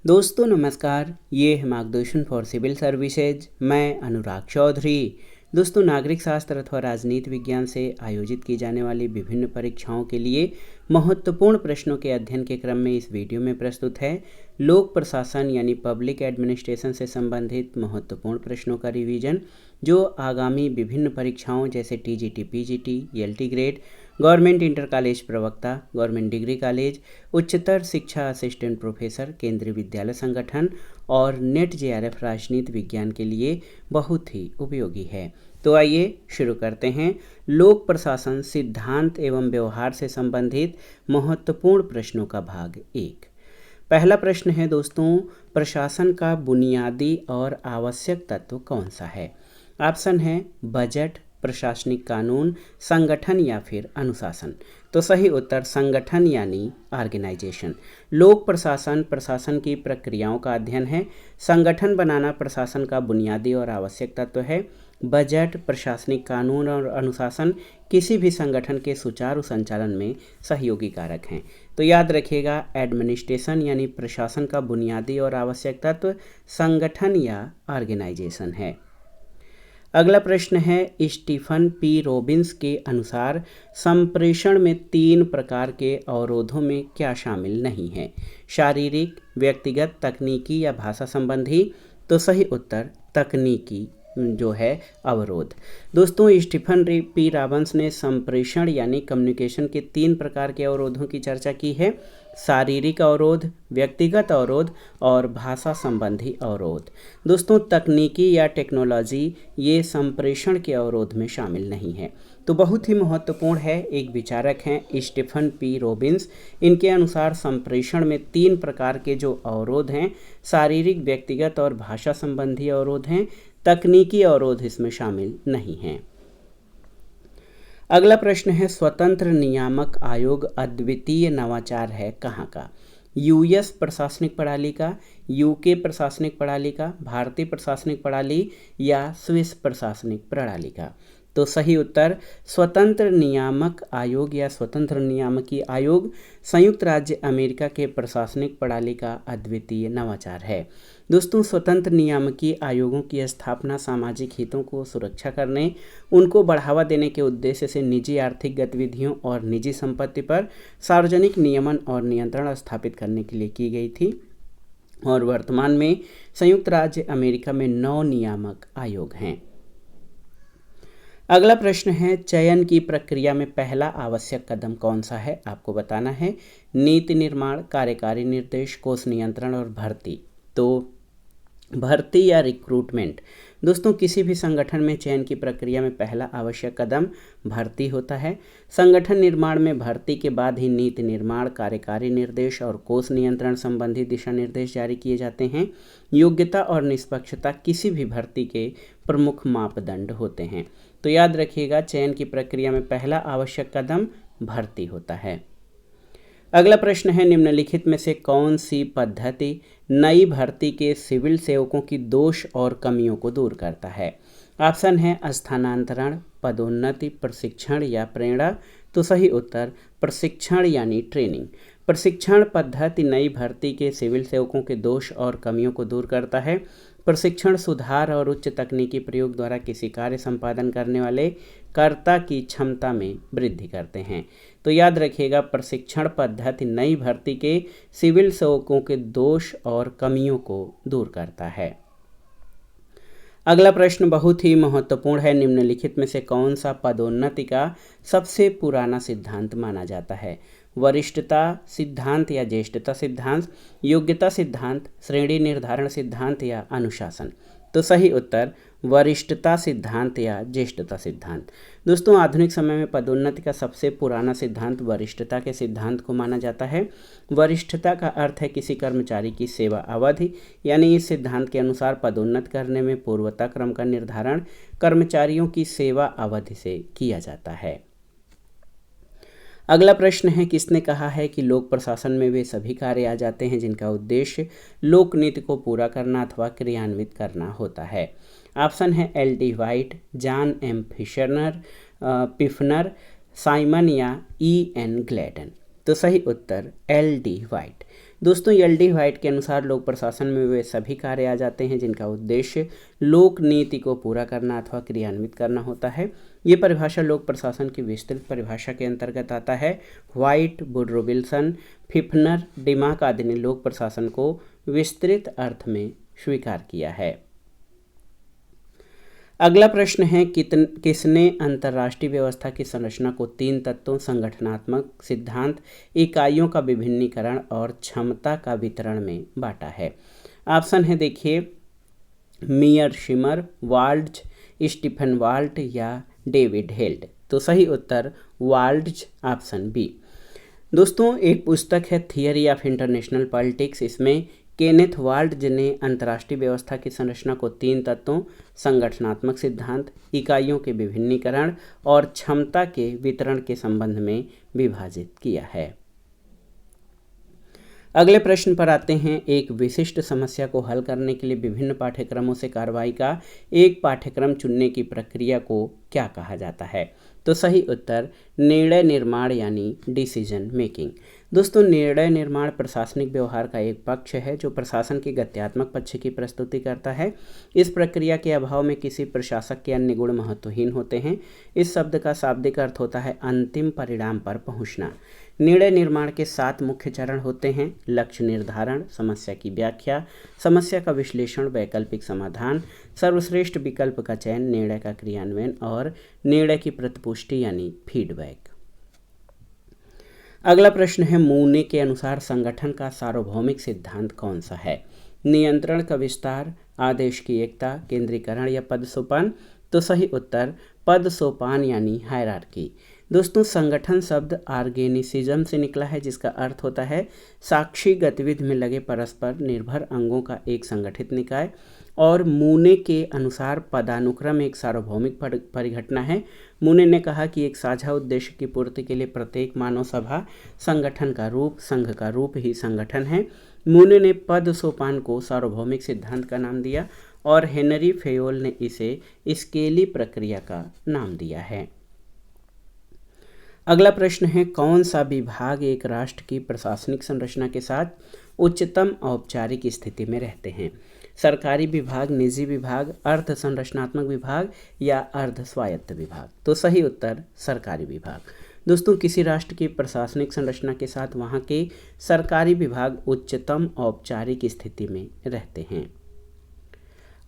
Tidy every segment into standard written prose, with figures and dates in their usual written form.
दोस्तों नमस्कार, ये है मार्गदर्शन फॉर सिविल सर्विसेज। मैं अनुराग चौधरी। दोस्तों, नागरिक शास्त्र अथवा राजनीति विज्ञान से आयोजित की जाने वाली विभिन्न परीक्षाओं के लिए महत्वपूर्ण प्रश्नों के अध्ययन के क्रम में इस वीडियो में प्रस्तुत है लोक प्रशासन यानी पब्लिक एडमिनिस्ट्रेशन से संबंधित महत्वपूर्ण प्रश्नों का रिवीजन, जो आगामी विभिन्न परीक्षाओं जैसे TGT, PGT, LT grade, government inter college प्रवक्ता, गवर्नमेंट डिग्री कॉलेज, उच्चतर शिक्षा असिस्टेंट प्रोफेसर, केंद्रीय विद्यालय संगठन और नेट जेआरएफ राजनीति विज्ञान के लिए बहुत ही उपयोगी है। तो आइए शुरू करते हैं लोक प्रशासन सिद्धांत एवं व्यवहार से संबंधित महत्वपूर्ण प्रश्नों का भाग 1। पहला प्रश्न है दोस्तों, प्रशासन का बुनियादी और आवश्यक तत्व कौन सा है? ऑप्शन है बजट, प्रशासनिक कानून, संगठन या फिर अनुशासन। तो सही उत्तर संगठन यानी ऑर्गेनाइजेशन। लोक प्रशासन प्रशासन की प्रक्रियाओं का अध्ययन है। संगठन बनाना प्रशासन का बुनियादी और आवश्यक तत्व है। बजट, प्रशासनिक कानून और अनुशासन किसी भी संगठन के सुचारू संचालन में सहयोगी कारक हैं। तो याद रखिएगा, एडमिनिस्ट्रेशन यानी प्रशासन का बुनियादी और आवश्यक तत्व संगठन या ऑर्गेनाइजेशन है। अगला प्रश्न है, स्टीफन पी रॉबिन्स के अनुसार संप्रेषण में 3 प्रकार के अवरोधों में क्या शामिल नहीं है? शारीरिक, व्यक्तिगत, तकनीकी या भाषा संबंधी। तो सही उत्तर तकनीकी जो है अवरोध। दोस्तों, स्टीफन पी रॉबिन्स ने संप्रेषण यानी कम्युनिकेशन के 3 प्रकार के अवरोधों की चर्चा की है। शारीरिक अवरोध, व्यक्तिगत अवरोध और भाषा संबंधी अवरोध। दोस्तों, तकनीकी या टेक्नोलॉजी ये संप्रेषण के अवरोध में शामिल नहीं है। तो बहुत ही महत्वपूर्ण है, एक विचारक हैं स्टीफन पी रॉबिन्स। इनके अनुसार संप्रेषण में 3 प्रकार के जो अवरोध हैं, शारीरिक, व्यक्तिगत और भाषा संबंधी अवरोध हैं। तकनीकी अवरोध इसमें शामिल नहीं हैं। अगला प्रश्न है, स्वतंत्र नियामक आयोग अद्वितीय नवाचार है कहाँ का? यूएस प्रशासनिक प्रणाली का, यूके प्रशासनिक प्रणाली का, भारतीय प्रशासनिक प्रणाली या स्विस प्रशासनिक प्रणाली का? तो सही उत्तर स्वतंत्र नियामक आयोग या स्वतंत्र नियामकीय आयोग संयुक्त राज्य अमेरिका के प्रशासनिक प्रणाली का अद्वितीय नवाचार है। दोस्तों, स्वतंत्र नियामकीय आयोगों की स्थापना सामाजिक हितों को सुरक्षा करने, उनको बढ़ावा देने के उद्देश्य से निजी आर्थिक गतिविधियों और निजी संपत्ति पर सार्वजनिक नियमन और नियंत्रण स्थापित करने के लिए की गई थी और वर्तमान में संयुक्त राज्य अमेरिका में 9 नियामक आयोग हैं। अगला प्रश्न है, चयन की प्रक्रिया में पहला आवश्यक कदम कौन सा है? आपको बताना है। नीति निर्माण, कार्यकारी निर्देश, कोष नियंत्रण और भर्ती। तो भर्ती या रिक्रूटमेंट। दोस्तों, किसी भी संगठन में चयन की प्रक्रिया में पहला आवश्यक कदम भर्ती होता है। संगठन निर्माण में भर्ती के बाद ही नीति निर्माण, कार्यकारी निर्देश और कोष नियंत्रण संबंधी दिशा निर्देश जारी किए जाते हैं। योग्यता और निष्पक्षता किसी भी भर्ती के प्रमुख मापदंड होते हैं। तो याद रखिएगा, चयन की प्रक्रिया में पहला आवश्यक कदम भर्ती होता है। अगला प्रश्न है, निम्नलिखित में से कौन सी पद्धति नई भर्ती के सिविल सेवकों की दोष और कमियों को दूर करता है? ऑप्शन है स्थानांतरण, पदोन्नति, प्रशिक्षण या प्रेरणा। तो सही उत्तर प्रशिक्षण यानी ट्रेनिंग। प्रशिक्षण पद्धति नई भर्ती के सिविल सेवकों के दोष और कमियों को दूर करता है। प्रशिक्षण सुधार और उच्च तकनीकी प्रयोग द्वारा किसी कार्य संपादन करने वाले कर्ता की क्षमता में वृद्धि करते हैं। तो याद रखिएगा, प्रशिक्षण पद्धति नई भर्ती के सिविल सेवकों के दोष और कमियों को दूर करता है। अगला प्रश्न बहुत ही महत्वपूर्ण है, निम्नलिखित में से कौन सा पदोन्नति का सबसे पुराना सिद्धांत माना जाता है? वरिष्ठता सिद्धांत या ज्येष्ठता सिद्धांत, योग्यता सिद्धांत, श्रेणी निर्धारण सिद्धांत या अनुशासन। तो सही उत्तर वरिष्ठता सिद्धांत या ज्येष्ठता सिद्धांत। दोस्तों, आधुनिक समय में पदोन्नति का सबसे पुराना सिद्धांत वरिष्ठता के सिद्धांत को माना जाता है। वरिष्ठता का अर्थ है किसी कर्मचारी की सेवा अवधि, यानी इस सिद्धांत के अनुसार पदोन्नत करने में पूर्वता क्रम का निर्धारण कर्मचारियों की सेवा अवधि से किया जाता है। अगला प्रश्न है, किसने कहा है कि लोक प्रशासन में वे सभी कार्य आ जाते हैं जिनका उद्देश्य लोक नीति को पूरा करना अथवा क्रियान्वित करना होता है? ऑप्शन है L D. White, John M. Pfiffner, Simon या ई.एन. ग्लैडन। तो सही उत्तर एल.डी. व्हाइट। दोस्तों एल.डी. व्हाइट के अनुसार लोक प्रशासन में वे सभी कार्य आ जाते हैं जिनका उद्देश्य लोक नीति को पूरा करना अथवा क्रियान्वित करना होता है। ये परिभाषा लोक प्रशासन की विस्तृत परिभाषा के अंतर्गत आता है। व्हाइट, वुडरो विल्सन, फिफ्नर, डिमाक आदि ने लोक प्रशासन को विस्तृत अर्थ में स्वीकार किया है। अगला प्रश्न है किसने अंतर्राष्ट्रीय व्यवस्था की संरचना को 3 तत्वों संगठनात्मक सिद्धांत, इकाइयों का विभिन्नीकरण और क्षमता का वितरण में बांटा है? ऑप्शन है देखिए मियर शिमर, वाल्ड्ज, स्टीफन वाल्ट या डेविड हेल्ड। तो सही उत्तर वाल्ड्ज, ऑप्शन बी। दोस्तों एक पुस्तक है थियरी ऑफ इंटरनेशनल पॉलिटिक्स, इसमें केनेथ वाल्ड्ज ने अंतर्राष्ट्रीय व्यवस्था की संरचना को 3 तत्वों संगठनात्मक सिद्धांत, इकाइयों के विभिन्नीकरण और क्षमता के वितरण के संबंध में विभाजित किया है। अगले प्रश्न पर आते हैं। एक विशिष्ट समस्या को हल करने के लिए विभिन्न पाठ्यक्रमों से कार्रवाई का एक पाठ्यक्रम चुनने की प्रक्रिया को क्या कहा जाता है? तो सही उत्तर निर्णय निर्माण यानी डिसीजन मेकिंग। दोस्तों निर्णय निर्माण प्रशासनिक व्यवहार का एक पक्ष है जो प्रशासन के गत्यात्मक पक्ष की प्रस्तुति करता है। इस प्रक्रिया के अभाव में किसी प्रशासक के अन्य गुण महत्वहीन होते हैं। इस शब्द का शाब्दिक अर्थ होता है अंतिम परिणाम पर पहुंचना। निर्णय निर्माण के 7 मुख्य चरण होते हैं। लक्ष्य निर्धारण, समस्या की व्याख्या, समस्या का विश्लेषण, वैकल्पिक समाधान, सर्वश्रेष्ठ विकल्प का चयन, निर्णय का क्रियान्वयन और निर्णय की प्रतिपुष्टि यानी फीडबैक। अगला प्रश्न है मूने के अनुसार संगठन का सार्वभौमिक सिद्धांत कौन सा है? नियंत्रण का विस्तार, आदेश की एकता, केंद्रीकरण या पद सोपान? तो सही उत्तर पद सोपान यानी हायरार्की। दोस्तों संगठन शब्द ऑर्गेनिसिज्म से निकला है जिसका अर्थ होता है साक्षी गतिविधि में लगे परस्पर निर्भर अंगों का एक संगठित निकाय। और मूने के अनुसार पदानुक्रम एक सार्वभौमिक परिघटना है। मूने ने कहा कि एक साझा उद्देश्य की पूर्ति के लिए प्रत्येक मानव सभा संगठन का रूप, संघ का रूप ही संगठन है। मूने ने पद सोपान को सार्वभौमिक सिद्धांत का नाम दिया और हेनरी फेयोल ने इसे स्केली प्रक्रिया का नाम दिया है। अगला प्रश्न है कौन सा विभाग एक राष्ट्र की प्रशासनिक संरचना के साथ उच्चतम औपचारिक स्थिति में रहते हैं? सरकारी विभाग, निजी विभाग, अर्ध संरचनात्मक विभाग या अर्ध स्वायत्त विभाग? तो सही उत्तर सरकारी विभाग। दोस्तों किसी राष्ट्र की प्रशासनिक संरचना के साथ वहाँ के सरकारी विभाग उच्चतम औपचारिक स्थिति में रहते हैं।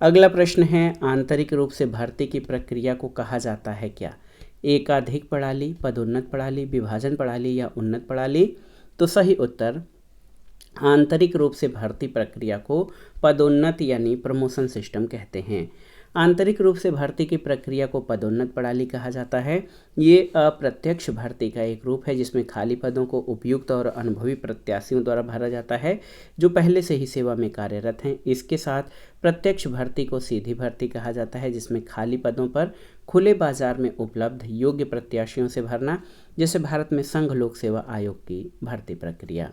अगला प्रश्न है आंतरिक रूप से भर्ती की प्रक्रिया को कहा जाता है क्या? एकाधिक प्रणाली, पदोन्नत प्रणाली, विभाजन प्रणाली या उन्नत प्रणाली? तो सही उत्तर आंतरिक रूप से भर्ती प्रक्रिया को पदोन्नत यानी प्रमोशन सिस्टम कहते हैं। आंतरिक रूप से भर्ती की प्रक्रिया को पदोन्नत प्रणाली कहा जाता है। ये अप्रत्यक्ष भर्ती का एक रूप है जिसमें खाली पदों को उपयुक्त और अनुभवी प्रत्याशियों द्वारा भरा जाता है जो पहले से ही सेवा में कार्यरत हैं। इसके साथ प्रत्यक्ष भर्ती को सीधी भर्ती कहा जाता है जिसमें खाली पदों पर खुले बाजार में उपलब्ध योग्य प्रत्याशियों से भरना, जैसे भारत में संघ लोक सेवा आयोग की भर्ती प्रक्रिया।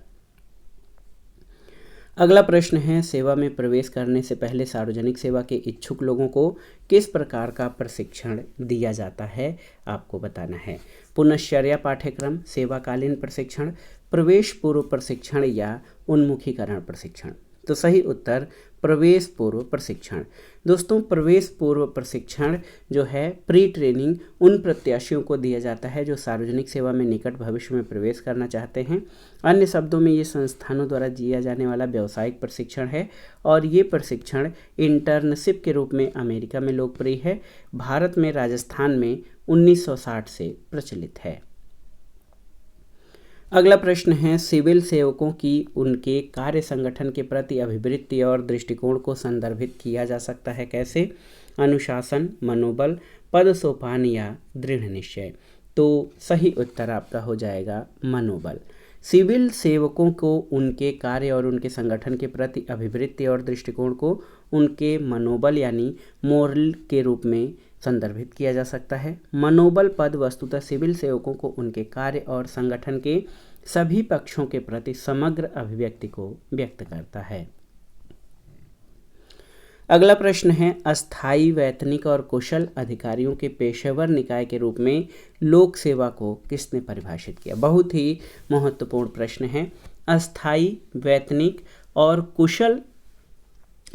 अगला प्रश्न है सेवा में प्रवेश करने से पहले सार्वजनिक सेवा के इच्छुक लोगों को किस प्रकार का प्रशिक्षण दिया जाता है? आपको बताना है। पुनश्चर्या पाठ्यक्रम, सेवाकालीन प्रशिक्षण, प्रवेश पूर्व प्रशिक्षण या उन्मुखीकरण प्रशिक्षण? तो सही उत्तर प्रवेश पूर्व प्रशिक्षण। दोस्तों प्रवेश पूर्व प्रशिक्षण जो है प्री ट्रेनिंग उन प्रत्याशियों को दिया जाता है जो सार्वजनिक सेवा में निकट भविष्य में प्रवेश करना चाहते हैं। अन्य शब्दों में ये संस्थानों द्वारा दिया जाने वाला व्यावसायिक प्रशिक्षण है और ये प्रशिक्षण इंटर्नशिप के रूप में अमेरिका में लोकप्रिय है। भारत में राजस्थान में 1960 से प्रचलित है। अगला प्रश्न है सिविल सेवकों की उनके कार्य संगठन के प्रति अभिवृत्ति और दृष्टिकोण को संदर्भित किया जा सकता है कैसे? अनुशासन, मनोबल, पद सोपान या दृढ़ निश्चय? तो सही उत्तर आपका हो जाएगा मनोबल। सिविल सेवकों को उनके कार्य और उनके संगठन के प्रति अभिवृत्ति और दृष्टिकोण को उनके मनोबल यानी मोरल के रूप में संदर्भित किया जा सकता है। मनोबल पद वस्तुतः सिविल सेवकों को उनके कार्य और संगठन के सभी पक्षों के प्रति समग्र अभिव्यक्ति को व्यक्त करता है। अगला प्रश्न है अस्थायी, वैतनिक और कुशल अधिकारियों के पेशेवर निकाय के रूप में लोक सेवा को किसने परिभाषित किया? बहुत ही महत्वपूर्ण प्रश्न है। अस्थायी, वैतनिक और कुशल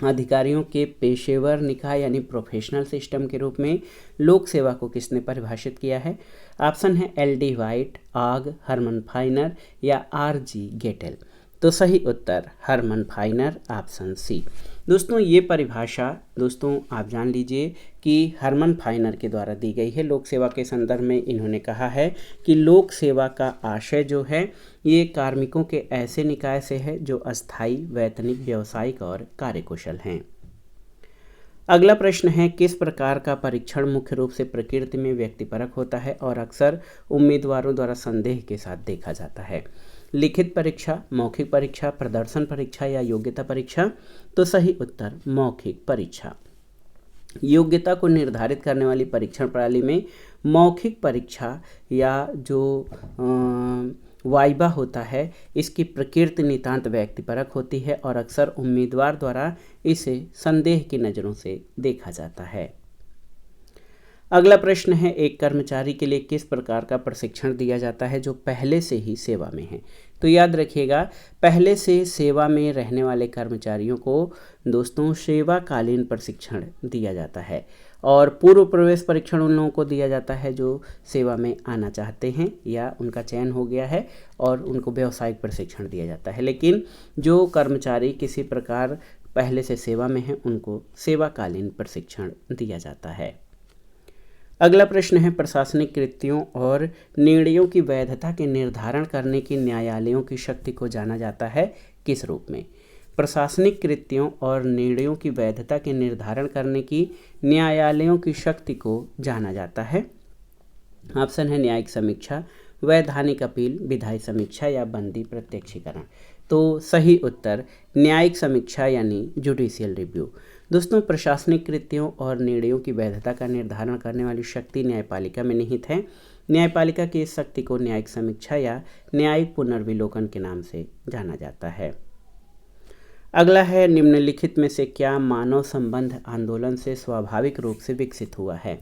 अधिकारियों के पेशेवर निकाय यानी प्रोफेशनल सिस्टम के रूप में लोक सेवा को किसने परिभाषित किया है? ऑप्शन है एल.डी. वाइट, आग, हरमन फाइनर या आर.जी. गेटेल। तो सही उत्तर हरमन फाइनर, ऑप्शन सी। दोस्तों ये परिभाषा दोस्तों आप जान लीजिए कि हरमन फाइनर के द्वारा दी गई है। लोक सेवा के संदर्भ में इन्होंने कहा है कि लोक सेवा का आशय जो है ये कार्मिकों के ऐसे निकाय से है जो अस्थायी, वैतनिक, व्यावसायिक और कार्यकुशल हैं। अगला प्रश्न है, किस प्रकार का परीक्षण मुख्य रूप से प्रकृति में व्यक्तिपरक होता है और अक्सर उम्मीदवारों द्वारा संदेह के साथ देखा जाता है? लिखित परीक्षा, मौखिक परीक्षा, प्रदर्शन परीक्षा या योग्यता परीक्षा? तो सही उत्तर मौखिक परीक्षा। योग्यता को निर्धारित करने वाली परीक्षण प्रणाली में मौखिक परीक्षा या जो वाइवा होता है इसकी प्रकृति नितांत व्यक्तिपरक होती है और अक्सर उम्मीदवार द्वारा इसे संदेह की नज़रों से देखा जाता है। अगला प्रश्न है, एक कर्मचारी के लिए किस प्रकार का प्रशिक्षण दिया जाता है जो पहले से ही सेवा में है? तो याद रखिएगा, पहले से सेवा में रहने वाले कर्मचारियों को दोस्तों सेवाकालीन प्रशिक्षण दिया जाता है और पूर्व प्रवेश परीक्षण उन लोगों को दिया जाता है जो सेवा में आना चाहते हैं या उनका चयन हो गया है और उनको व्यावसायिक प्रशिक्षण दिया जाता है। लेकिन जो कर्मचारी किसी प्रकार पहले से सेवा में हैं उनको सेवाकालीन प्रशिक्षण दिया जाता है। अगला प्रश्न है, प्रशासनिक कृत्यों और निर्णयों की वैधता के निर्धारण करने की न्यायालयों की शक्ति को जाना जाता है किस रूप में? प्रशासनिक कृत्यों और निर्णयों की वैधता के निर्धारण करने की न्यायालयों की शक्ति को जाना जाता है। ऑप्शन है न्यायिक समीक्षा, वैधानिक अपील, विधायी समीक्षा या बंदी प्रत्यक्षीकरण। तो सही उत्तर न्यायिक समीक्षा यानी जुडिशियल रिव्यू। दोस्तों प्रशासनिक कृत्यों और निर्णयों की वैधता का निर्धारण करने वाली शक्ति न्यायपालिका में निहित है। न्यायपालिका की इस शक्ति को न्यायिक समीक्षा या न्यायिक पुनर्विलोकन के नाम से जाना जाता है। अगला है, निम्नलिखित में से क्या मानव संबंध आंदोलन से स्वाभाविक रूप से विकसित हुआ है?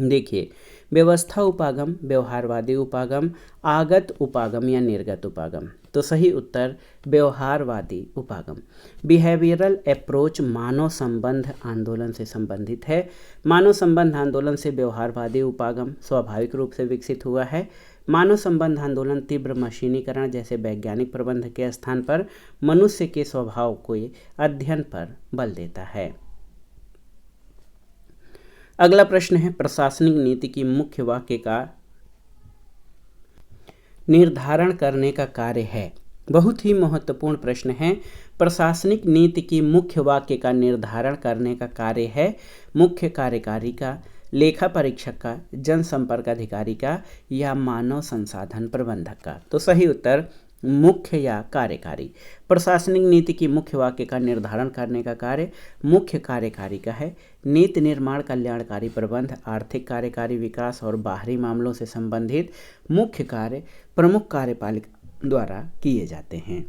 देखिए, व्यवस्था उपागम, व्यवहारवादी उपागम, आगत उपागम या निर्गत उपागम। तो सही उत्तर व्यवहारवादी उपागम। बिहेवियरल अप्रोच मानव संबंध आंदोलन से संबंधित है। मानव संबंध आंदोलन से व्यवहारवादी उपागम स्वाभाविक रूप से विकसित हुआ है। मानव संबंध आंदोलन तीव्र मशीनीकरण जैसे वैज्ञानिक प्रबंध के स्थान पर मनुष्य के स्वभाव को अध्ययन पर बल देता है। अगला प्रश्न है, प्रशासनिक नीति की मुख्य वाक्य का निर्धारण करने का कार्य है। बहुत ही महत्वपूर्ण प्रश्न है। प्रशासनिक नीति की मुख्य वाक्य का निर्धारण करने का कार्य है मुख्य कार्यकारी का, लेखा परीक्षक का, जनसंपर्क अधिकारी का या मानव संसाधन प्रबंधक का? तो सही उत्तर मुख्य या कार्यकारी। प्रशासनिक नीति की मुख्य वाक्य का निर्धारण करने का कार्य मुख्य कार्यकारी का है। नीति निर्माण, कल्याणकारी प्रबंध, आर्थिक कार्यकारी विकास और बाहरी मामलों से संबंधित मुख्य कार्य प्रमुख कार्यपालिका द्वारा किए जाते हैं।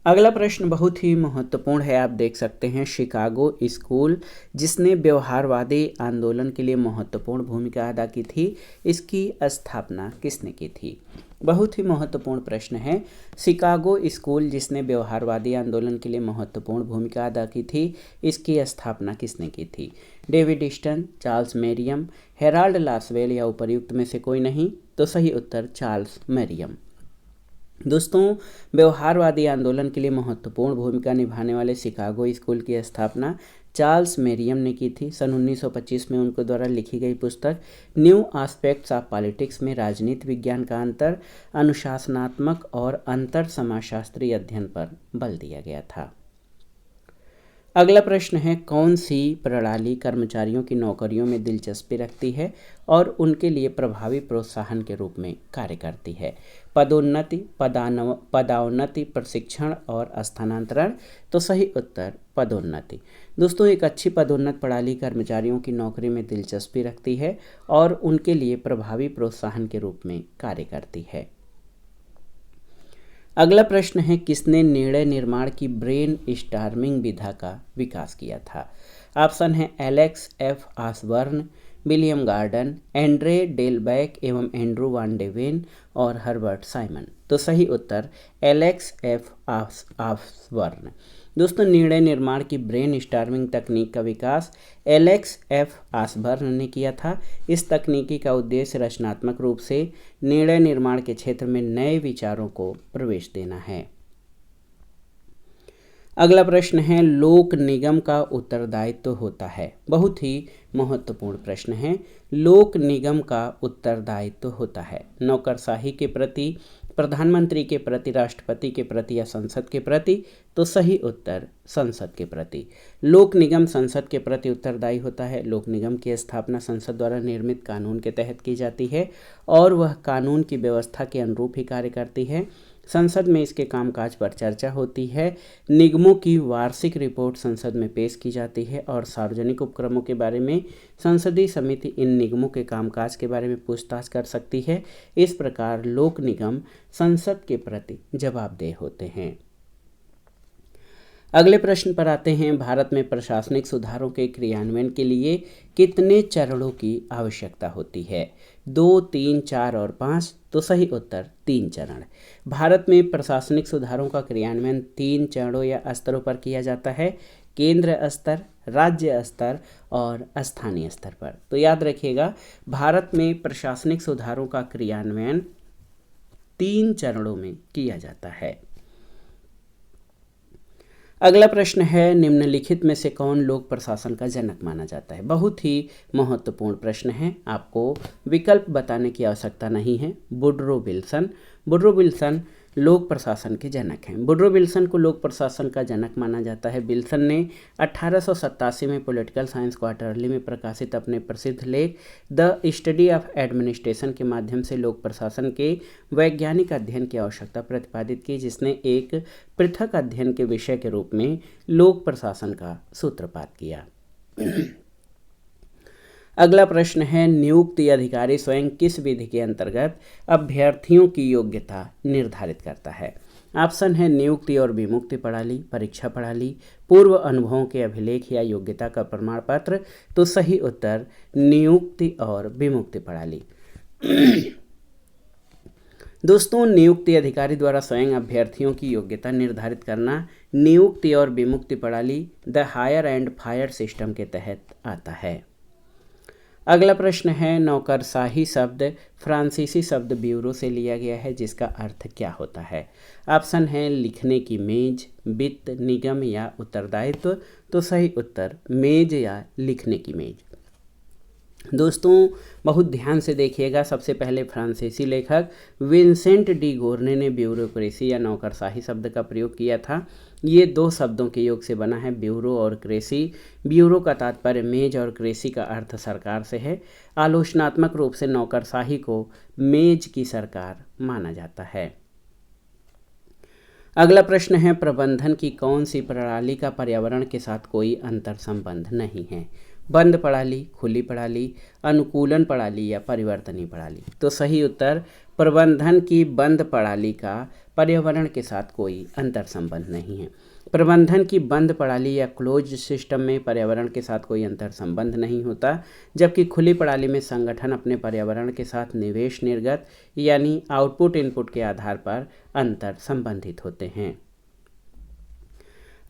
अगला प्रश्न बहुत ही महत्वपूर्ण है, आप देख सकते हैं। शिकागो स्कूल जिसने व्यवहारवादी आंदोलन के लिए महत्वपूर्ण भूमिका अदा की थी, इसकी स्थापना किसने की थी? बहुत ही महत्वपूर्ण प्रश्न है। शिकागो स्कूल जिसने व्यवहारवादी आंदोलन के लिए महत्वपूर्ण भूमिका अदा की थी, इसकी स्थापना किसने की थी? David Easton, Charles Merriam, Harold Lasswell या उपर्युक्त में से कोई नहीं? तो सही उत्तर चार्ल्स मेरियम। दोस्तों व्यवहारवादी आंदोलन के लिए महत्वपूर्ण भूमिका निभाने वाले शिकागो स्कूल की स्थापना चार्ल्स मेरियम ने की थी। सन 1925 में उनके द्वारा लिखी गई पुस्तक न्यू एस्पेक्ट्स ऑफ पॉलिटिक्स में राजनीति विज्ञान का अंतर, अनुशासनात्मक और अंतर समाजशास्त्रीय अध्ययन पर बल दिया गया था। अगला प्रश्न है, कौन सी प्रणाली कर्मचारियों की नौकरियों में दिलचस्पी रखती है और उनके लिए प्रभावी प्रोत्साहन के रूप में कार्य करती है? पदोन्नति, पदोन्नति, प्रशिक्षण और स्थानांतरण। तो सही उत्तर पदोन्नति। दोस्तों एक अच्छी पदोन्नत प्रणाली कर्मचारियों की नौकरी में दिलचस्पी रखती है और उनके लिए प्रभावी प्रोत्साहन के रूप में कार्य करती है। अगला प्रश्न है, किसने निर्णय निर्माण की ब्रेन स्टॉर्मिंग विधा का विकास किया था? ऑप्शन है Alex F Osborn, William Gordon, Andre Delbecq एवं एंड्रू वान डे वेन और हर्बर्ट साइमन। तो सही उत्तर एलेक्स एफ ऑसबर्न। दोस्तों, निर्णय निर्माण की ब्रेन स्टॉर्मिंग तकनीक का विकास एलेक्स एफ ऑसबर्न ने किया था। इस तकनीकी का उद्देश्य रचनात्मक रूप से निर्णय निर्माण के क्षेत्र में नए विचारों को प्रवेश देना है। अगला प्रश्न है, लोक निगम का उत्तरदायित्व होता है। बहुत ही महत्वपूर्ण प्रश्न है। लोक निगम का उत्तरदायित्व होता है नौकरशाही के प्रति, प्रधानमंत्री के प्रति, राष्ट्रपति के प्रति या संसद के प्रति। तो सही उत्तर संसद के प्रति। लोक निगम संसद के प्रति उत्तरदायी होता है। लोक निगम की स्थापना संसद द्वारा निर्मित कानून के तहत की जाती है और वह कानून की व्यवस्था के अनुरूप ही कार्य करती है। संसद में इसके कामकाज पर चर्चा होती है। निगमों की वार्षिक रिपोर्ट संसद में पेश की जाती है और सार्वजनिक उपक्रमों के बारे में संसदीय समिति इन निगमों के कामकाज के बारे में पूछताछ कर सकती है। इस प्रकार लोक निगम संसद के प्रति जवाबदेह होते हैं। अगले प्रश्न पर आते हैं, भारत में प्रशासनिक सुधारों के क्रियान्वयन के लिए कितने चरणों की आवश्यकता होती है? 2, 3, 4 और 5। तो सही उत्तर 3 चरण। भारत में प्रशासनिक सुधारों का क्रियान्वयन 3 चरणों या स्तरों पर किया जाता है, केंद्र स्तर, राज्य स्तर और स्थानीय स्तर पर। तो याद रखिएगा, भारत में प्रशासनिक सुधारों का क्रियान्वयन 3 चरणों में किया जाता है। अगला प्रश्न है, निम्नलिखित में से कौन लोक प्रशासन का जनक माना जाता है? बहुत ही महत्वपूर्ण प्रश्न है, आपको विकल्प बताने की आवश्यकता नहीं है। Woodrow Wilson. वुडरो विल्सन लोक प्रशासन के जनक हैं। वुडरो विल्सन को लोक प्रशासन का जनक माना जाता है। विल्सन ने 1887 में पॉलिटिकल साइंस क्वार्टरली में प्रकाशित अपने प्रसिद्ध लेख द स्टडी ऑफ एडमिनिस्ट्रेशन के माध्यम से लोक प्रशासन के वैज्ञानिक अध्ययन की आवश्यकता प्रतिपादित की, जिसने एक पृथक अध्ययन के विषय के रूप में लोक प्रशासन का सूत्रपात किया। अगला प्रश्न है, नियुक्ति अधिकारी स्वयं किस विधि के अंतर्गत अभ्यर्थियों की योग्यता निर्धारित करता है? ऑप्शन है नियुक्ति और विमुक्ति प्रणाली, परीक्षा प्रणाली, पूर्व अनुभवों के अभिलेख या योग्यता का प्रमाण पत्र। तो सही उत्तर नियुक्ति और विमुक्ति प्रणाली। दोस्तों, नियुक्ति अधिकारी द्वारा स्वयं अभ्यर्थियों की योग्यता निर्धारित करना नियुक्ति और विमुक्ति प्रणाली the hire and fire system के तहत आता है। अगला प्रश्न है, नौकरशाही शब्द फ्रांसीसी शब्द ब्यूरो से लिया गया है, जिसका अर्थ क्या होता है? ऑप्शन है लिखने की मेज, वित्त, निगम या उत्तरदायित्व। तो सही उत्तर मेज या लिखने की मेज। दोस्तों, बहुत ध्यान से देखिएगा। सबसे पहले फ्रांसीसी लेखक विंसेंट डी गोर्ने ने ब्यूरोक्रेसी या नौकरशाही शब्द का प्रयोग किया था। ये 2 शब्दों के योग से बना है, ब्यूरो और क्रेसी। ब्यूरो का तात्पर्य मेज और क्रेसी का अर्थ सरकार से है। आलोचनात्मक रूप से नौकरशाही को मेज की सरकार माना जाता है। अगला प्रश्न है, प्रबंधन की कौन सी प्रणाली का पर्यावरण के साथ कोई अंतर संबंध नहीं है? बंद प्रणाली, खुली प्रणाली, अनुकूलन प्रणाली या परिवर्तनीय प्रणाली। तो सही उत्तर प्रबंधन की बंद प्रणाली का पर्यावरण के साथ कोई अंतर संबंध नहीं है। प्रबंधन की बंद प्रणाली या क्लोज सिस्टम में पर्यावरण के साथ कोई अंतर संबंध नहीं होता, जबकि खुली प्रणाली में संगठन अपने पर्यावरण के साथ निवेश निर्गत यानी आउटपुट इनपुट के आधार पर अंतर संबंधित होते हैं।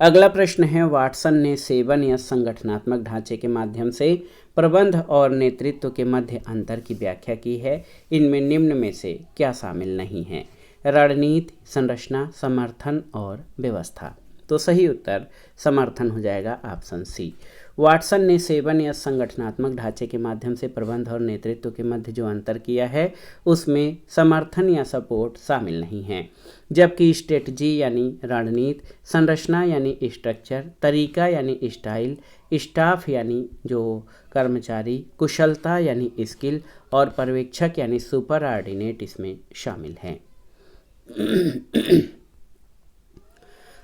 अगला प्रश्न है, वाटसन ने सेवन या संगठनात्मक ढांचे के माध्यम से प्रबंध और नेतृत्व के मध्य अंतर की व्याख्या की है। इनमें निम्न में से क्या शामिल नहीं है? रणनीति, संरचना, समर्थन और व्यवस्था। तो सही उत्तर समर्थन हो जाएगा, ऑप्शन सी। वाटसन ने सेवन या संगठनात्मक ढांचे के माध्यम से प्रबंध और नेतृत्व के मध्य जो अंतर किया है उसमें समर्थन या सपोर्ट शामिल नहीं है, जबकि स्ट्रेटजी यानी रणनीति, संरचना यानी स्ट्रक्चर, तरीका यानी स्टाइल, स्टाफ यानी जो कर्मचारी, कुशलता यानी स्किल और पर्यवेक्षक यानी सुपर ऑर्डिनेट इसमें शामिल हैं।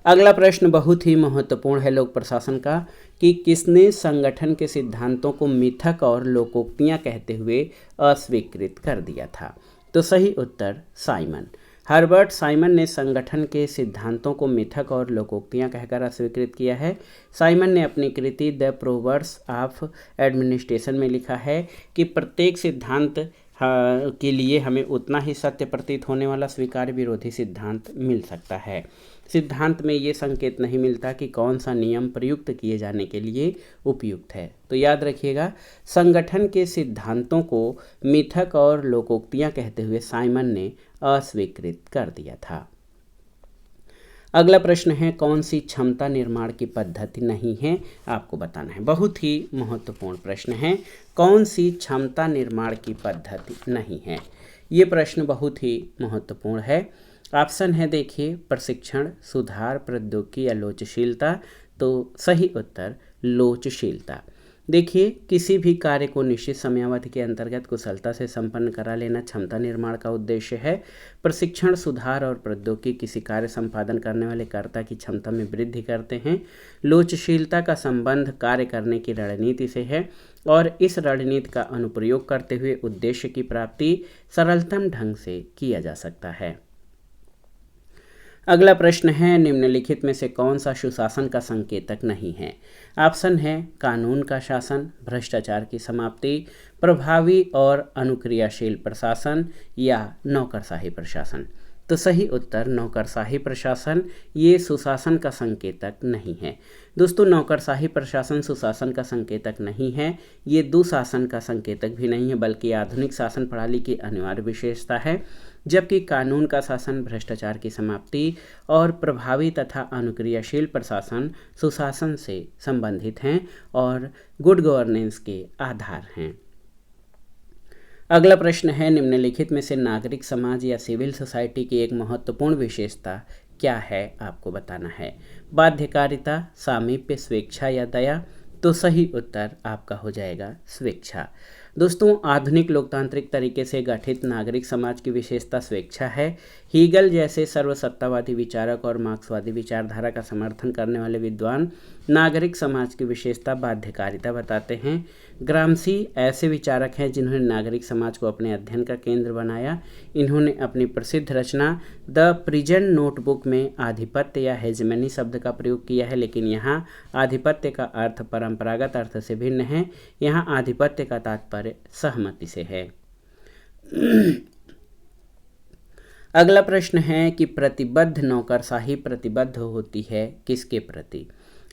अगला प्रश्न बहुत ही महत्वपूर्ण है लोक प्रशासन का कि किसने संगठन के सिद्धांतों को मिथक और लोकोक्तियां कहते हुए अस्वीकृत कर दिया था? तो सही उत्तर साइमन। हर्बर्ट साइमन ने संगठन के सिद्धांतों को मिथक और लोकोक्तियां कहकर अस्वीकृत किया है। साइमन ने अपनी कृति द प्रोवर्ब्स ऑफ एडमिनिस्ट्रेशन में लिखा है कि प्रत्येक सिद्धांत के लिए हमें उतना ही सत्य प्रतीत होने वाला स्वीकार्य विरोधी सिद्धांत मिल सकता है। सिद्धांत में ये संकेत नहीं मिलता कि कौन सा नियम प्रयुक्त किए जाने के लिए उपयुक्त है। तो याद रखिएगा, संगठन के सिद्धांतों को मिथक और लोकोक्तियां कहते हुए साइमन ने अस्वीकृत कर दिया था। अगला प्रश्न है, कौन सी क्षमता निर्माण की पद्धति नहीं है, आपको बताना है। बहुत ही महत्वपूर्ण प्रश्न है, कौन सी क्षमता निर्माण की पद्धति नहीं है। ये प्रश्न बहुत ही महत्वपूर्ण है। ऑप्शन है देखिए, प्रशिक्षण, सुधार, प्रौद्योगिकी या लोचशीलता। तो सही उत्तर लोचशीलता। देखिए, किसी भी कार्य को निश्चित समयावधि के अंतर्गत कुशलता से संपन्न करा लेना क्षमता निर्माण का उद्देश्य है। प्रशिक्षण, सुधार और प्रौद्योगिकी किसी कार्य संपादन करने वाले कर्ता की क्षमता में वृद्धि करते हैं। लोचशीलता का संबंध कार्य करने की रणनीति से है और इस रणनीति का अनुप्रयोग करते हुए उद्देश्य की प्राप्ति सरलतम ढंग से किया जा सकता है। अगला प्रश्न है, निम्नलिखित में से कौन सा सुशासन का संकेतक नहीं है। ऑप्शन है कानून का शासन, भ्रष्टाचार की समाप्ति, प्रभावी और अनुक्रियाशील प्रशासन या नौकरशाही प्रशासन। तो सही उत्तर नौकरशाही प्रशासन ये सुशासन का संकेतक नहीं है। दोस्तों, नौकरशाही प्रशासन सुशासन का संकेतक नहीं है, ये दुशासन का संकेतक भी नहीं है, बल्कि आधुनिक शासन प्रणाली की अनिवार्य विशेषता है। जबकि कानून का शासन भ्रष्टाचार की समाप्ति और प्रभावी तथा अनुक्रियाशील प्रशासन सुशासन से संबंधित हैं और गुड गवर्नेंस के आधार हैं। अगला प्रश्न है, निम्नलिखित में से नागरिक समाज या सिविल सोसाइटी की एक महत्वपूर्ण विशेषता क्या है, आपको बताना है। बाध्यकारिता, सामीप्य, स्वेच्छा या दया। तो सही उत्तर आपका हो जाएगा स्वेच्छा। दोस्तों, आधुनिक लोकतांत्रिक तरीके से गठित नागरिक समाज की विशेषता स्वेच्छा है। हीगल जैसे सर्वसत्तावादी विचारक और मार्क्सवादी विचारधारा का समर्थन करने वाले विद्वान नागरिक समाज की विशेषता बाध्यकारिता बताते हैं। ग्राम्सी ऐसे विचारक हैं जिन्होंने नागरिक समाज को अपने अध्ययन का केंद्र बनाया। इन्होंने अपनी प्रसिद्ध रचना द प्रिजन नोटबुक में आधिपत्य या हेजेमनी शब्द का प्रयोग किया है, लेकिन यहाँ आधिपत्य का अर्थ परंपरागत अर्थ से भिन्न है। यहाँ आधिपत्य का तात्पर्य सहमति से है। अगला प्रश्न है कि प्रतिबद्ध नौकरशाही प्रतिबद्ध होती है किसके प्रति।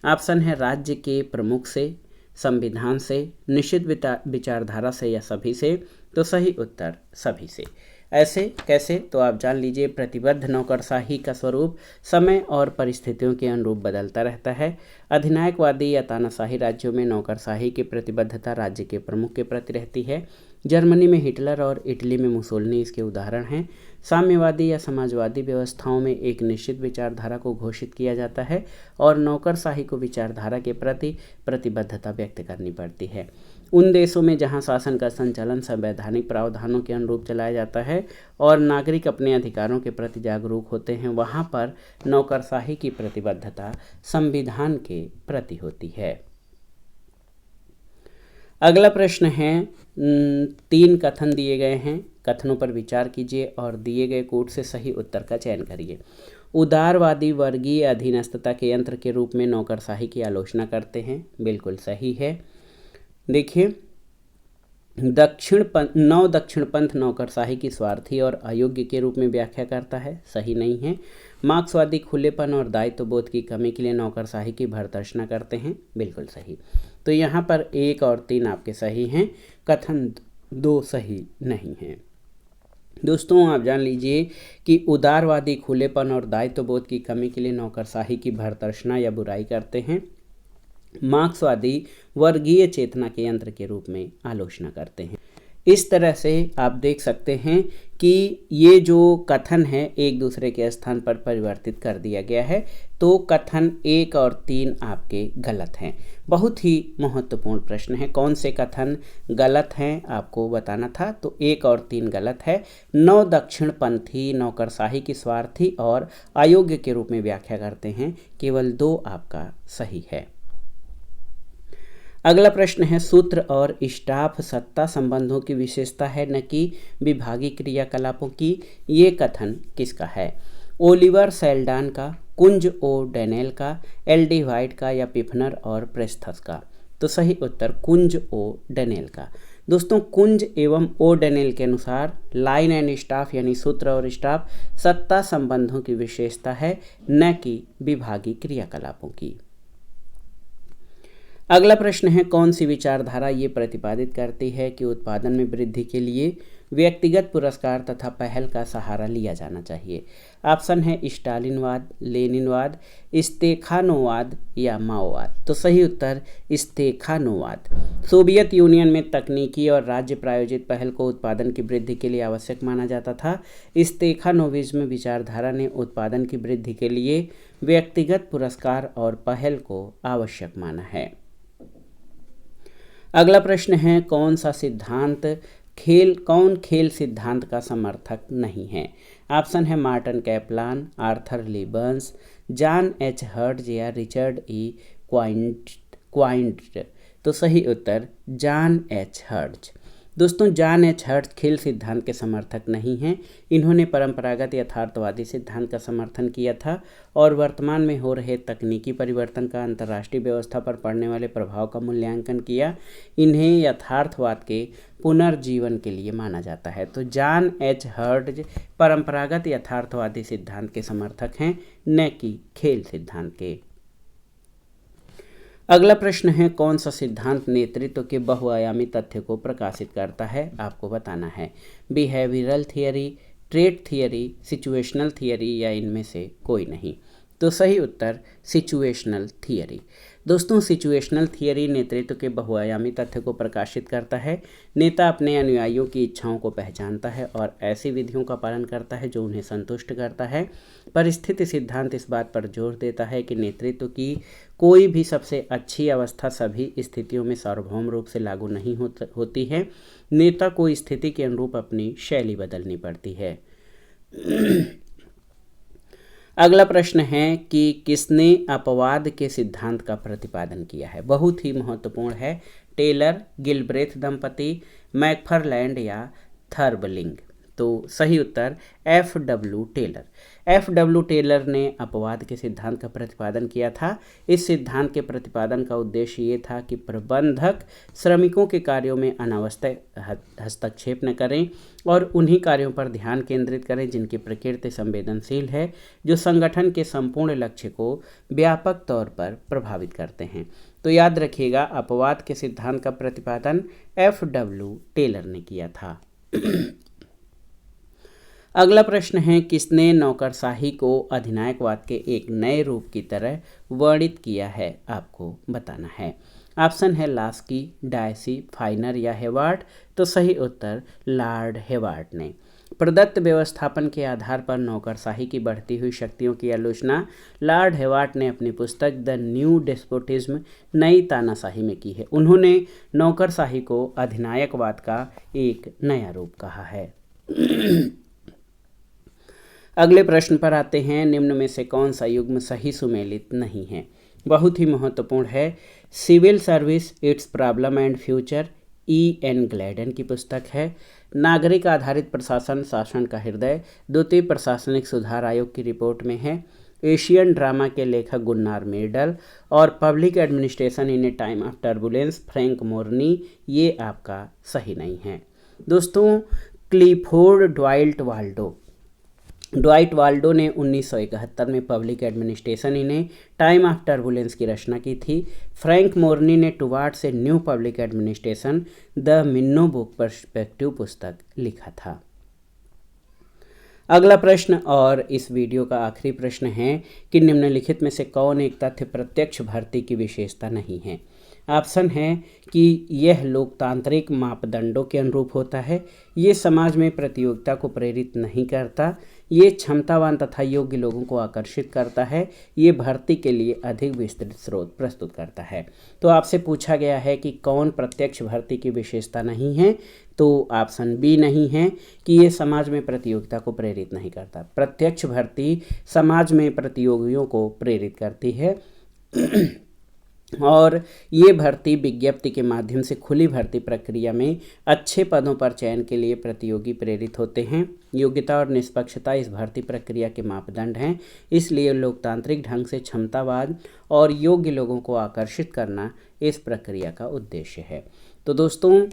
ऑप्शन है राज्य के प्रमुख से, संविधान से, निश्चित विचारधारा से या सभी से। तो सही उत्तर सभी से। ऐसे कैसे, तो आप जान लीजिए। प्रतिबद्ध नौकरशाही का स्वरूप समय और परिस्थितियों के अनुरूप बदलता रहता है। अधिनायकवादी या तानाशाही राज्यों में नौकरशाही की प्रतिबद्धता राज्य के प्रमुख के प्रति रहती है। जर्मनी में हिटलर और इटली में मुसोलिनी इसके उदाहरण हैं। साम्यवादी या समाजवादी व्यवस्थाओं में एक निश्चित विचारधारा को घोषित किया जाता है और नौकरशाही को विचारधारा के प्रति प्रतिबद्धता व्यक्त करनी पड़ती है। उन देशों में जहां शासन का संचालन संवैधानिक प्रावधानों के अनुरूप चलाया जाता है और नागरिक अपने अधिकारों के प्रति जागरूक होते हैं, वहां पर नौकरशाही की प्रतिबद्धता संविधान के प्रति होती है। अगला प्रश्न है, 3 कथन दिए गए हैं, कथनों पर विचार कीजिए और दिए गए कोड से सही उत्तर का चयन करिए। उदारवादी वर्गीय अधीनस्थता के यंत्र के रूप में नौकरशाही की आलोचना करते हैं, बिल्कुल सही है। देखिए, दक्षिणपंथ नौकरशाही की स्वार्थी और अयोग्य के रूप में व्याख्या करता है, सही नहीं है। मार्क्सवादी खुलेपन और दायित्व बोध की कमी के लिए नौकरशाही की भर्त्सना करते हैं, बिल्कुल सही। तो यहाँ पर 1 और 3 आपके सही हैं, कथन 2 सही नहीं है। दोस्तों, आप जान लीजिए कि उदारवादी खुलेपन और दायित्व बोध की कमी के लिए नौकरशाही की भर्त्सना या बुराई करते हैं। मार्क्सवादी वर्गीय चेतना के यंत्र के रूप में आलोचना करते हैं। इस तरह से आप देख सकते हैं कि ये जो कथन है एक दूसरे के स्थान पर परिवर्तित कर दिया गया है। तो कथन 1 और 3 आपके गलत हैं। बहुत ही महत्वपूर्ण प्रश्न है, कौन से कथन गलत हैं आपको बताना था। तो 1 और 3 गलत है। नौ दक्षिणपंथी नौकरशाही की स्वार्थी और अयोग्य के रूप में व्याख्या करते हैं, केवल 2 आपका सही है। अगला प्रश्न है, सूत्र और स्टाफ सत्ता संबंधों की विशेषता है न कि विभागीय क्रियाकलापों की। ये कथन किसका है? ओलिवर सेल्डान का, कुंज ओ डेनेल का, एल डी व्हाइट का या पिफनर और प्रेस्थस का? तो सही उत्तर कुंज ओ डेनेल का। दोस्तों, कुंज एवं ओ डेनेल के अनुसार लाइन एंड स्टाफ यानी सूत्र और स्टाफ सत्ता संबंधों की विशेषता है न कि विभागीय क्रियाकलापों की। अगला प्रश्न है, कौन सी विचारधारा ये प्रतिपादित करती है कि उत्पादन में वृद्धि के लिए व्यक्तिगत पुरस्कार तथा पहल का सहारा लिया जाना चाहिए? ऑप्शन है स्टालिनवाद, लेनिनवाद, स्तेखानोवाद या माओवाद। तो सही उत्तर स्तेखानोवाद। सोवियत यूनियन में तकनीकी और राज्य प्रायोजित पहल को उत्पादन की वृद्धि के लिए आवश्यक माना जाता था। स्तेखानोविज्म विचारधारा ने उत्पादन की वृद्धि के लिए व्यक्तिगत पुरस्कार और पहल को आवश्यक माना है। अगला प्रश्न है, कौन खेल सिद्धांत का समर्थक नहीं है? ऑप्शन है Martin Kaplan, Arthur Lebens, John H Hertz या रिचर्ड ई क्वाइंट। तो सही उत्तर जॉन एच हर्ट्ज। दोस्तों, जॉन एच हर्ट्ज खेल सिद्धांत के समर्थक नहीं हैं। इन्होंने परंपरागत यथार्थवादी सिद्धांत का समर्थन किया था और वर्तमान में हो रहे तकनीकी परिवर्तन का अंतर्राष्ट्रीय व्यवस्था पर पड़ने वाले प्रभाव का मूल्यांकन किया। इन्हें यथार्थवाद के पुनर्जीवन के लिए माना जाता है। तो जॉन एच हर्ट्ज परंपरागत यथार्थवादी सिद्धांत के समर्थक हैं, न कि खेल सिद्धांत के। अगला प्रश्न है, कौन सा सिद्धांत नेतृत्व के बहुआयामी तथ्य को प्रकाशित करता है? आपको बताना है। Behavioural theory, trait theory, situational theory या इनमें से कोई नहीं। तो सही उत्तर सिचुएशनल थियरी। दोस्तों, सिचुएशनल थियरी नेतृत्व के बहुआयामी तथ्य को प्रकाशित करता है। नेता अपने अनुयायियों की इच्छाओं को पहचानता है और ऐसी विधियों का पालन करता है जो उन्हें संतुष्ट करता है। परिस्थिति सिद्धांत इस बात पर जोर देता है कि नेतृत्व की कोई भी सबसे अच्छी अवस्था सभी स्थितियों में सार्वभौम रूप से लागू नहीं होती है। नेता को स्थिति के अनुरूप अपनी शैली बदलनी पड़ती है। अगला प्रश्न है कि किसने अपवाद के सिद्धांत का प्रतिपादन किया है? बहुत ही महत्वपूर्ण है। टेलर, गिलब्रेथ दंपति, मैकफरलैंड या थर्बलिंग। तो सही उत्तर F.W. टेलर। F.W. टेलर ने अपवाद के सिद्धांत का प्रतिपादन किया था। इस सिद्धांत के प्रतिपादन का उद्देश्य ये था कि प्रबंधक श्रमिकों के कार्यों में अनावश्यक हस्तक्षेप न करें और उन्हीं कार्यों पर ध्यान केंद्रित करें जिनकी प्रकृति संवेदनशील है, जो संगठन के संपूर्ण लक्ष्य को व्यापक तौर पर प्रभावित करते हैं। तो याद रखिएगा, अपवाद के सिद्धांत का प्रतिपादन F.W. टेलर ने किया था। अगला प्रश्न है, किसने नौकरशाही को अधिनायकवाद के एक नए रूप की तरह वर्णित किया है? आपको बताना है। ऑप्शन है लास्की, डायसी, फाइनर या हेवार्ड। तो सही उत्तर लॉर्ड हेवार्ड ने। प्रदत्त व्यवस्थापन के आधार पर नौकरशाही की बढ़ती हुई शक्तियों की आलोचना लॉर्ड हेवार्ड ने अपनी पुस्तक द न्यू डेस्पोटिज्म, नई तानाशाही में की है। उन्होंने नौकरशाही को अधिनायकवाद का एक नया रूप कहा है। अगले प्रश्न पर आते हैं, निम्न में से कौन सा युग्म सही सुमेलित नहीं है? बहुत ही महत्वपूर्ण है। Civil service, its problem and future, E.N. Gladden की पुस्तक है। नागरिक आधारित प्रशासन, शासन का हृदय, द्वितीय प्रशासनिक सुधार आयोग की रिपोर्ट में है। एशियन ड्रामा के लेखक गुन्नार मेडल और public administration in a time of turbulence, Frank Morni. ये आपका सही नहीं है। दोस्तों, क्लिफोर्ड ड्वाइट वाल्डो ने 1971 में public administration in a time of turbulence की रचना की थी। फ्रैंक मोर्नी ने towards a new public administration the Minnowbrook perspective पुस्तक लिखा था। अगला प्रश्न और इस वीडियो का आखिरी प्रश्न है कि निम्नलिखित में से कौन एक तथ्य प्रत्यक्ष भर्ती की विशेषता नहीं है? ऑप्शन है कि यह लोकतांत्रिक मापदंडों के अनुरूप होता है, ये समाज में प्रतियोगिता को प्रेरित नहीं करता, ये क्षमतावान तथा योग्य लोगों को आकर्षित करता है, ये भर्ती के लिए अधिक विस्तृत स्रोत प्रस्तुत करता है। तो आपसे पूछा गया है कि कौन प्रत्यक्ष भर्ती की विशेषता नहीं है, तो ऑप्शन बी नहीं है कि ये समाज में प्रतियोगिता को प्रेरित नहीं करता। प्रत्यक्ष भर्ती समाज में प्रतियोगियों को प्रेरित करती है। और ये भर्ती विज्ञप्ति के माध्यम से खुली भर्ती प्रक्रिया में अच्छे पदों पर चयन के लिए प्रतियोगी प्रेरित होते हैं। योग्यता और निष्पक्षता इस भर्ती प्रक्रिया के मापदंड हैं, इसलिए लोकतांत्रिक ढंग से क्षमतावान और योग्य लोगों को आकर्षित करना इस प्रक्रिया का उद्देश्य है। तो दोस्तों,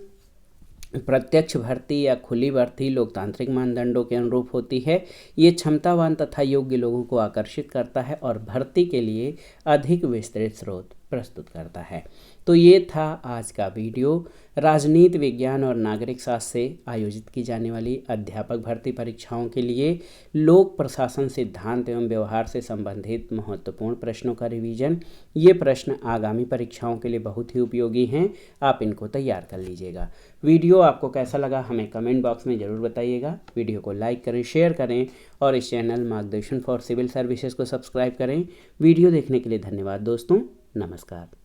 प्रत्यक्ष भर्ती या खुली भर्ती लोकतांत्रिक मानदंडों के अनुरूप होती है। ये क्षमतावान तथा योग्य लोगों को आकर्षित करता है और भर्ती के लिए अधिक विस्तृत स्रोत प्रस्तुत करता है। तो ये था आज का वीडियो। राजनीति विज्ञान और नागरिक शास्त्र से आयोजित की जाने वाली अध्यापक भर्ती परीक्षाओं के लिए लोक प्रशासन सिद्धांत एवं व्यवहार से संबंधित महत्वपूर्ण प्रश्नों का रिवीजन। ये प्रश्न आगामी परीक्षाओं के लिए बहुत ही उपयोगी हैं, आप इनको तैयार कर लीजिएगा। वीडियो आपको कैसा लगा हमें कमेंट बॉक्स में ज़रूर बताइएगा। वीडियो को लाइक करें, शेयर करें और इस चैनल मार्गदर्शन फॉर सिविल सर्विसेज को सब्सक्राइब करें। वीडियो देखने के लिए धन्यवाद दोस्तों। नमस्कार।